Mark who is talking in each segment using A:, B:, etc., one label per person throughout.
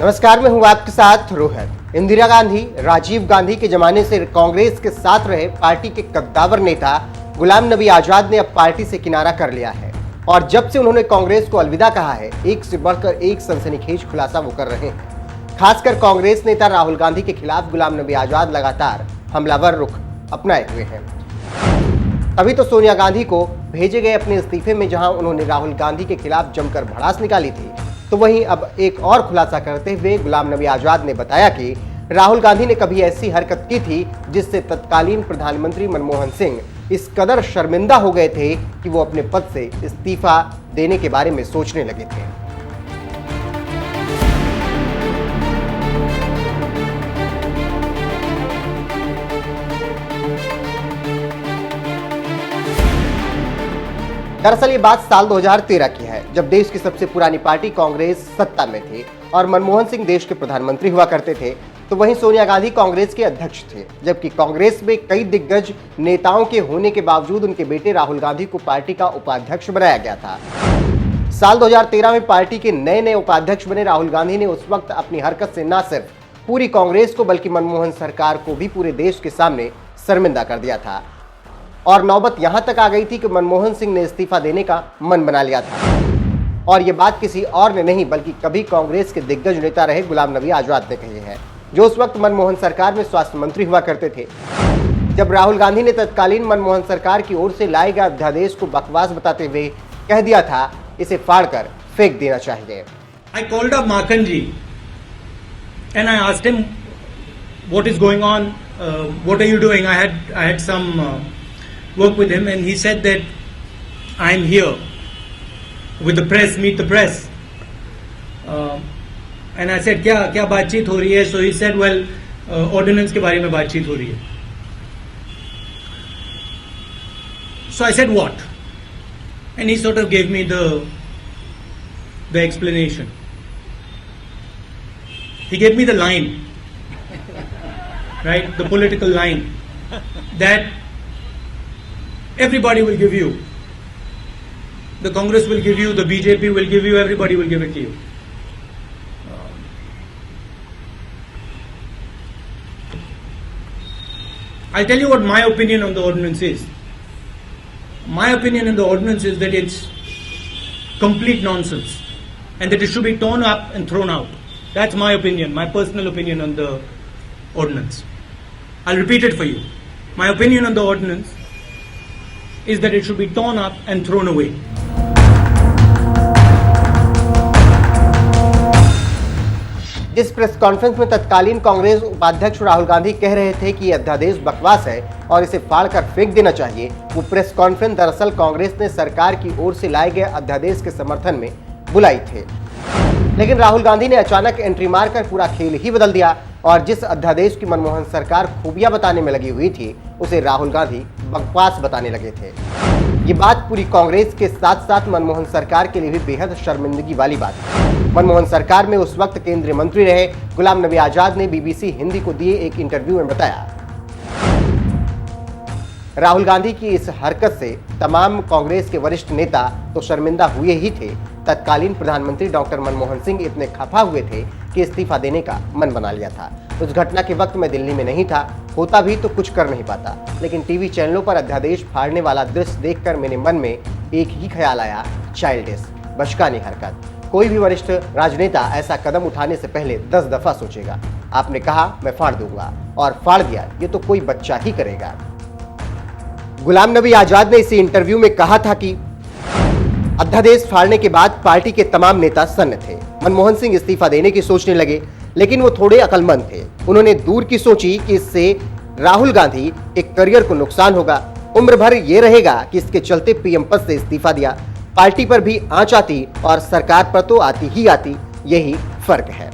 A: नमस्कार, मैं हूं आपके साथ रोहित। इंदिरा गांधी, राजीव गांधी के जमाने से कांग्रेस के साथ रहे पार्टी के कद्दावर नेता गुलाम नबी आजाद ने अब पार्टी से किनारा कर लिया है और जब से उन्होंने कांग्रेस को अलविदा कहा है, एक से बढ़कर एक सनसनीखेज खुलासा वो कर रहे हैं। खासकर कांग्रेस नेता राहुल गांधी के खिलाफ गुलाम नबी आजाद लगातार हमलावर रुख अपनाए हुए हैं। तभी तो सोनिया गांधी को भेजे गए अपने इस्तीफे में जहां उन्होंने राहुल गांधी के खिलाफ जमकर भड़ास निकाली थी, तो वहीं अब एक और खुलासा करते हुए गुलाम नबी आजाद ने बताया कि राहुल गांधी ने कभी ऐसी हरकत की थी जिससे तत्कालीन प्रधानमंत्री मनमोहन सिंह इस कदर शर्मिंदा हो गए थे कि वो अपने पद से इस्तीफा देने के बारे में सोचने लगे थे। दरअसल ये बात साल 2013 की है, जब देश की सबसे पुरानी पार्टी कांग्रेस सत्ता में थी और मनमोहन सिंह देश के प्रधानमंत्री हुआ करते थे। तो वहीं सोनिया गांधी कांग्रेस के अध्यक्ष थे, जबकि कांग्रेस में कई दिग्गज नेताओं के होने के बावजूद उनके बेटे राहुल गांधी को पार्टी का उपाध्यक्ष बनाया गया था। साल 2013 में पार्टी के नए उपाध्यक्ष बने राहुल गांधी ने उस वक्त अपनी हरकत से न सिर्फ पूरी कांग्रेस को बल्कि मनमोहन सरकार को भी पूरे देश के सामने शर्मिंदा कर दिया था और नौबत यहां तक आ गई थी कि मनमोहन सिंह ने इस्तीफा देने का मन बना लिया था। और ये बात किसी और ने नहीं बल्कि कभी कांग्रेस के दिग्गज नेता रहे गुलाम नबी आजाद ने कही है, जो उस वक्त मनमोहन सरकार में स्वास्थ्य मंत्री हुआ करते थे। जब राहुल गांधी ने तत्कालीन मनमोहन सरकार की ओर से लाए गए अध्यादेश को बकवास बताते हुए कह दिया था, इसे फाड़कर फेंक देना चाहिए।
B: I called up Makhan ji and I asked him what is going on, what are you doing? I had some work with him and he said that I am here with the press, meet the press. And I said क्या बातचीत हो रही है? So he said, well, ordinance के बारे में बातचीत हो रही है. So I said what? And he sort of gave me the explanation. He gave me the line, right? The political line that everybody will give you. The Congress will give you, the BJP will give you, everybody will give it to you. I'll tell you what my opinion on the ordinance is. My opinion on the ordinance is that it's complete nonsense and that it should be torn up and thrown out. That's my opinion, my personal opinion on the ordinance. I'll repeat it for you. My opinion on the ordinance is that it should be torn up and thrown away.
A: जिस press conference में तत्कालीन कांग्रेस उपाध्यक्ष राहुल गांधी कह रहे थे कि यह अध्यादेश बकवास है और इसे फाड़कर फेंक देना चाहिए, वो प्रेस कॉन्फ्रेंस दरअसल कांग्रेस ने सरकार की ओर से लाए गए अध्यादेश के समर्थन में बुलाई थे। लेकिन राहुल गांधी ने अचानक एंट्री मारकर पूरा खेल ही बदल दिया और जिस अध्यादेश की मनमोहन सरकार खूबियां बताने में लगी हुई थी, उसे राहुल गांधी बकवास बताने लगे थे। ये बात पूरी कांग्रेस के साथ साथ मनमोहन सरकार के लिए भी बेहद शर्मिंदगी वाली बात है। मनमोहन सरकार में उस वक्त केंद्रीय मंत्री रहे गुलाम नबी आजाद ने बीबीसी हिंदी को दिए एक इंटरव्यू में बताया, राहुल गांधी की इस हरकत से तमाम कांग्रेस के वरिष्ठ नेता तो शर्मिंदा हुए ही थे, तत्कालीन प्रधानमंत्री डॉक्टर मनमोहन सिंह इतने खफा हुए थे कि इस्तीफा देने का मन बना लिया था। उस घटना के वक्त मैं दिल्ली में नहीं था, होता भी तो कुछ कर नहीं पाता, लेकिन टीवी चैनलों पर अध्यादेश फाड़ने वाला दृश्य देखकर मेरे मन में एक ही ख्याल आया, चाइल्डिश, बचकानी हरकत। कोई भी वरिष्ठ राजनेता ऐसा कदम उठाने से पहले 10 दफा सोचेगा। आपने कहा मैं फाड़ दूंगा और फाड़ दिया, ये तो कोई बच्चा ही करेगा। गुलाम नबी आजाद ने इसी इंटरव्यू में कहा था कि अध्यादेश फाड़ने के बाद पार्टी के तमाम नेता सन्न थे। मनमोहन सिंह इस्तीफा देने की सोचने लगे, लेकिन वो थोड़े अक्लमंद थे। उन्होंने दूर की सोची कि इससे राहुल गांधी एक करियर को नुकसान होगा, उम्र भर ये रहेगा कि इसके चलते पीएम पद से इस्तीफा दिया, पार्टी पर भी आंच आती और सरकार पर तो आती ही आती, यही फर्क है।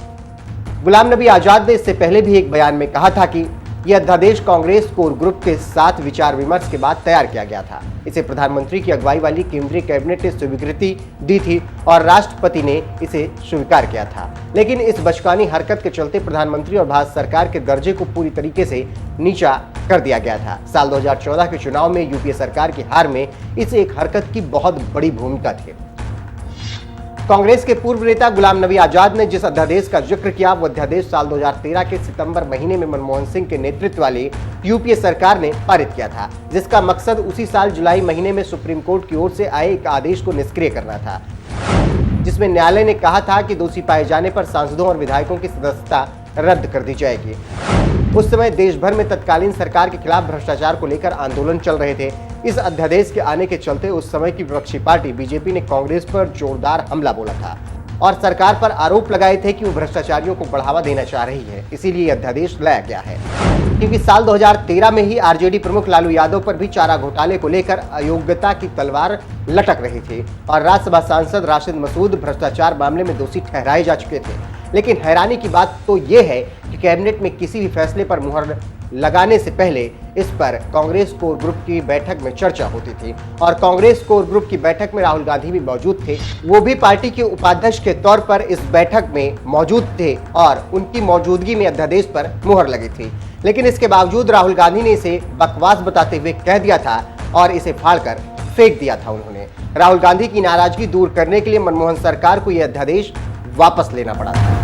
A: गुलाम नबी आजाद ने इससे पहले भी एक बयान में कहा था कि यह अध्यादेश कांग्रेस कोर ग्रुप के साथ विचार विमर्श के बाद तैयार किया गया था। इसे प्रधानमंत्री की अगुवाई वाली केंद्रीय कैबिनेट ने स्वीकृति दी थी और राष्ट्रपति ने इसे स्वीकार किया था। लेकिन इस बचकानी हरकत के चलते प्रधानमंत्री और भारत सरकार के दर्जे को पूरी तरीके से नीचा कर दिया गया था। साल 2014 के चुनाव में यूपीए सरकार की हार में इस एक हरकत की बहुत बड़ी भूमिका थी। कांग्रेस के पूर्व नेता गुलाम नबी आजाद ने जिस अध्यादेश का जिक्र किया वो अध्यादेश साल 2013 के सितंबर महीने में मनमोहन सिंह के नेतृत्व वाली यूपीए सरकार ने पारित किया था, जिसका मकसद उसी साल जुलाई महीने में सुप्रीम कोर्ट की ओर से आए एक आदेश को निष्क्रिय करना था, जिसमें न्यायालय ने कहा था कि दोषी पाए जाने पर सांसदों और विधायकों की सदस्यता रद्द कर दी जाएगी। उस समय देश भर में तत्कालीन सरकार के खिलाफ भ्रष्टाचार को लेकर आंदोलन चल रहे थे। इस अध्यादेश के आने के चलते उस समय की विपक्षी पार्टी बीजेपी ने कांग्रेस पर जोरदार हमला बोला था और सरकार पर आरोप लगाए थे कि वो भ्रष्टाचारियों को बढ़ावा देना चाह रही है, इसीलिए यह अध्यादेश लाया गया है। क्योंकि साल 2013 में ही आरजेडी प्रमुख लालू यादव पर भी चारा घोटाले को लेकर अयोग्यता की तलवार लटक रही थी और राज्यसभा सांसद राशिद मसूद भ्रष्टाचार मामले में दोषी ठहराए जा चुके थे। लेकिन हैरानी की बात तो ये है कि कैबिनेट में किसी भी फैसले पर मुहर लगाने से पहले इस पर कांग्रेस कोर ग्रुप की बैठक में चर्चा होती थी और कांग्रेस कोर ग्रुप की बैठक में राहुल गांधी भी मौजूद थे। वो भी पार्टी के उपाध्यक्ष के तौर पर इस बैठक में मौजूद थे और उनकी मौजूदगी में अध्यादेश पर मुहर लगी थी। लेकिन इसके बावजूद राहुल गांधी ने इसे बकवास बताते हुए कह दिया था और इसे फाड़कर फेंक दिया था। उन्होंने राहुल गांधी की नाराजगी दूर करने के लिए मनमोहन सरकार को यह अध्यादेश वापस लेना पड़ा था।